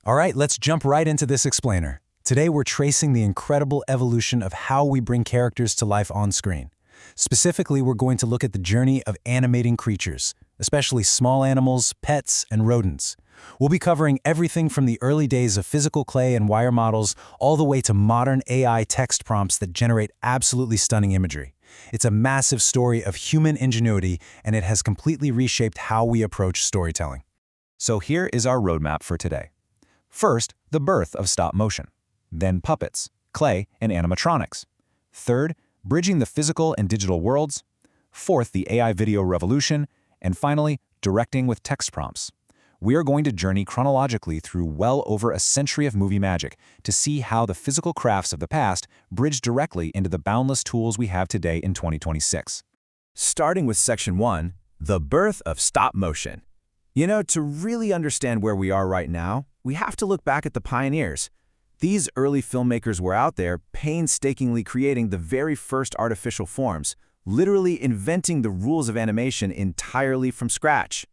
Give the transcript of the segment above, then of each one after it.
All right, let's jump right into this explainer. Today we're tracing the incredible evolution of how we bring characters to life on screen. Specifically, we're going to look at the journey of animating creatures, especially small animals, pets, and rodents. We'll be covering everything from the early days of physical clay and wire models all the way to modern AI text prompts that generate absolutely stunning imagery. It's a massive story of human ingenuity, and it has completely reshaped how we approach storytelling. So here is our roadmap for today. First, the birth of stop motion. Then puppets, clay, and animatronics. Third, bridging the physical and digital worlds. Fourth, the AI video revolution. And finally, directing with text prompts. We are going to journey chronologically through well over a century of movie magic to see how the physical crafts of the past bridge directly into the boundless tools we have today in 2026. Starting with Section 1, the birth of stop motion. You know, to really understand where we are right now, we have to look back at the pioneers. These early filmmakers were out there painstakingly creating the very first artificial forms, literally inventing the rules of animation entirely from scratch.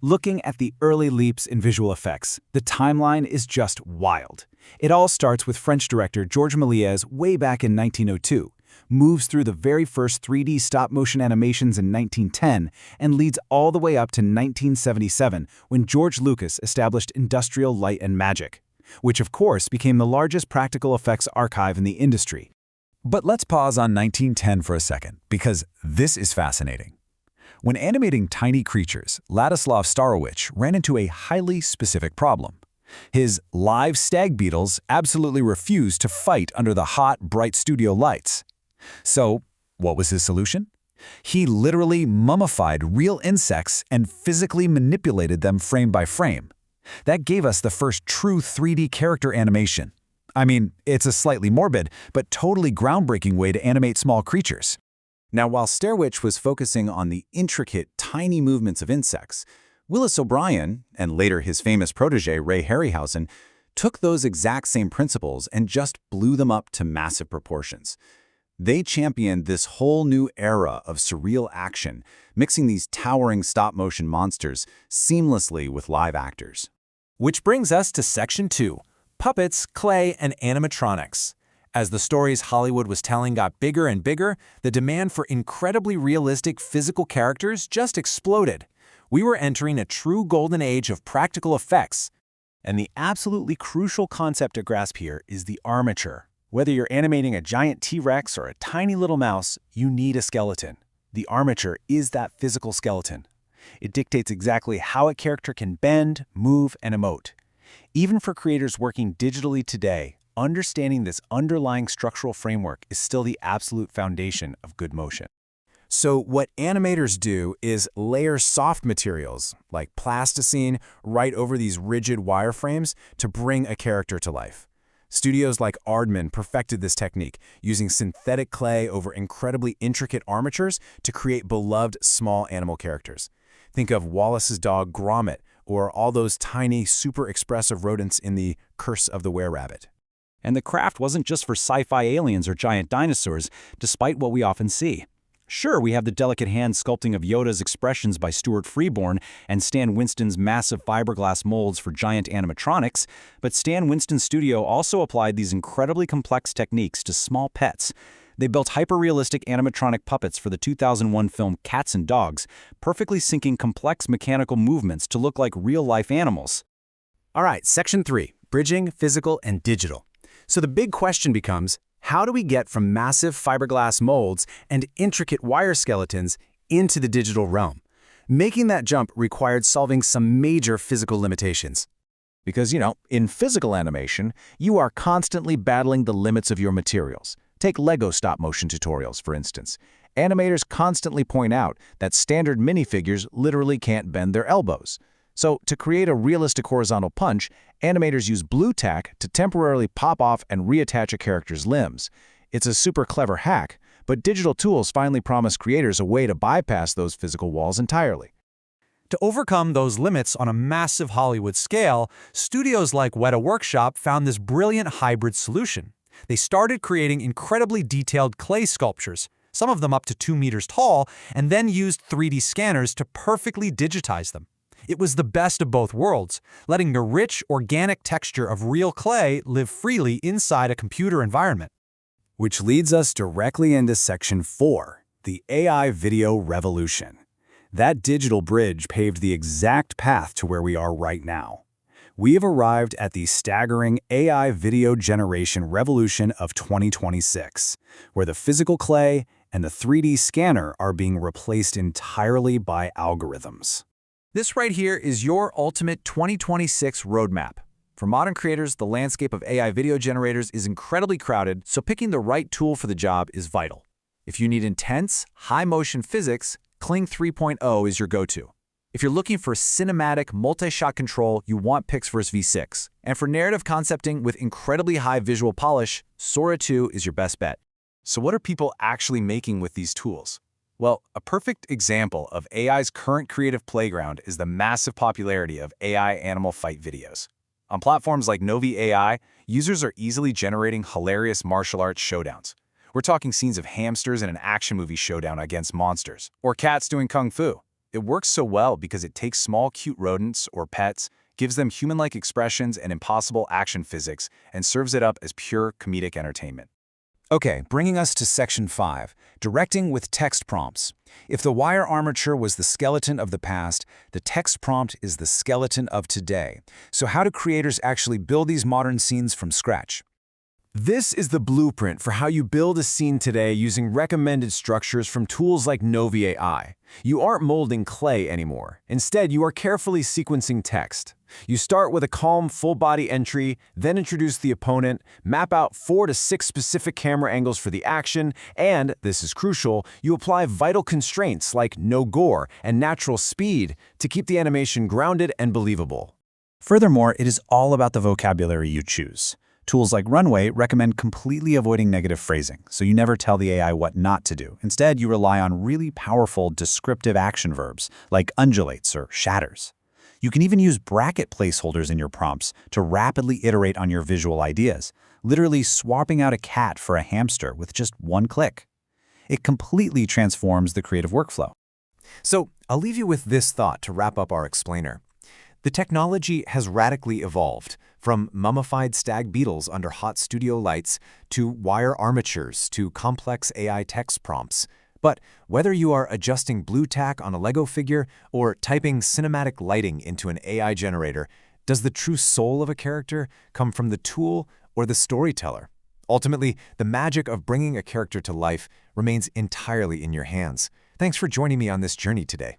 Looking at the early leaps in visual effects, the timeline is just wild. It all starts with French director Georges Méliès way back in 1902, moves through the very first 3D stop-motion animations in 1910, and leads all the way up to 1977 when George Lucas established Industrial Light and Magic, which of course became the largest practical effects archive in the industry. But let's pause on 1910 for a second, because this is fascinating. When animating tiny creatures, Ladislav Starowich ran into a highly specific problem. His live stag beetles absolutely refused to fight under the hot, bright studio lights. So, what was his solution? He literally mummified real insects and physically manipulated them frame by frame. That gave us the first true 3D character animation. I mean, it's a slightly morbid, but totally groundbreaking way to animate small creatures. Now, while Starowich was focusing on the intricate, tiny movements of insects, Willis O'Brien, and later his famous protege Ray Harryhausen, took those exact same principles and just blew them up to massive proportions. They championed this whole new era of surreal action, mixing these towering stop-motion monsters seamlessly with live actors. Which brings us to Section 2, puppets, clay, and animatronics. As the stories Hollywood was telling got bigger and bigger, the demand for incredibly realistic physical characters just exploded. We were entering a true golden age of practical effects. And the absolutely crucial concept to grasp here is the armature. Whether you're animating a giant T-Rex or a tiny little mouse, you need a skeleton. The armature is that physical skeleton. It dictates exactly how a character can bend, move, and emote. Even for creators working digitally today, understanding this underlying structural framework is still the absolute foundation of good motion. So what animators do is layer soft materials, like plasticine, right over these rigid wireframes to bring a character to life. Studios like Aardman perfected this technique, using synthetic clay over incredibly intricate armatures to create beloved small animal characters. Think of Wallace's dog Gromit, or all those tiny, super expressive rodents in The Curse of the Were-Rabbit. And the craft wasn't just for sci-fi aliens or giant dinosaurs, despite what we often see. Sure, we have the delicate hand sculpting of Yoda's expressions by Stuart Freeborn and Stan Winston's massive fiberglass molds for giant animatronics, but Stan Winston's studio also applied these incredibly complex techniques to small pets. They built hyper-realistic animatronic puppets for the 2001 film Cats and Dogs, perfectly syncing complex mechanical movements to look like real-life animals. All right, Section 3, bridging physical and digital. So the big question becomes, how do we get from massive fiberglass molds and intricate wire skeletons into the digital realm? Making that jump required solving some major physical limitations. Because, in physical animation, you are constantly battling the limits of your materials. Take Lego stop-motion tutorials, for instance. Animators constantly point out that standard minifigures literally can't bend their elbows. So, to create a realistic horizontal punch, animators use blue tack to temporarily pop off and reattach a character's limbs. It's a super clever hack, but digital tools finally promise creators a way to bypass those physical walls entirely. To overcome those limits on a massive Hollywood scale, studios like Weta Workshop found this brilliant hybrid solution. They started creating incredibly detailed clay sculptures, some of them up to 2 meters tall, and then used 3D scanners to perfectly digitize them. It was the best of both worlds, letting the rich, organic texture of real clay live freely inside a computer environment. Which leads us directly into Section 4, the AI video revolution. That digital bridge paved the exact path to where we are right now. We have arrived at the staggering AI video generation revolution of 2026, where the physical clay and the 3D scanner are being replaced entirely by algorithms. This right here is your ultimate 2026 roadmap. For modern creators, the landscape of AI video generators is incredibly crowded, so picking the right tool for the job is vital. If you need intense, high-motion physics, Kling 3.0 is your go-to. If you're looking for cinematic, multi-shot control, you want Pixverse V6. And for narrative concepting with incredibly high visual polish, Sora 2 is your best bet. So what are people actually making with these tools? Well, a perfect example of AI's current creative playground is the massive popularity of AI animal fight videos. On platforms like Novi AI, users are easily generating hilarious martial arts showdowns. We're talking scenes of hamsters in an action movie showdown against monsters, or cats doing kung fu. It works so well because it takes small, cute rodents or pets, gives them human-like expressions and impossible action physics, and serves it up as pure comedic entertainment. Okay, bringing us to Section 5, directing with text prompts. If the wire armature was the skeleton of the past, the text prompt is the skeleton of today. So how do creators actually build these modern scenes from scratch? This is the blueprint for how you build a scene today using recommended structures from tools like Novi AI. You aren't molding clay anymore. Instead, you are carefully sequencing text. You start with a calm, full-body entry, then introduce the opponent, map out 4 to 6 specific camera angles for the action, and, this is crucial, you apply vital constraints like no gore and natural speed to keep the animation grounded and believable. Furthermore, it is all about the vocabulary you choose. Tools like Runway recommend completely avoiding negative phrasing, so you never tell the AI what not to do. Instead, you rely on really powerful descriptive action verbs like undulates or shatters. You can even use bracket placeholders in your prompts to rapidly iterate on your visual ideas, literally swapping out a cat for a hamster with just one click. It completely transforms the creative workflow. So, I'll leave you with this thought to wrap up our explainer. The technology has radically evolved, from mummified stag beetles under hot studio lights to wire armatures to complex AI text prompts. But whether you are adjusting blue tack on a Lego figure or typing cinematic lighting into an AI generator, does the true soul of a character come from the tool or the storyteller? Ultimately, the magic of bringing a character to life remains entirely in your hands. Thanks for joining me on this journey today.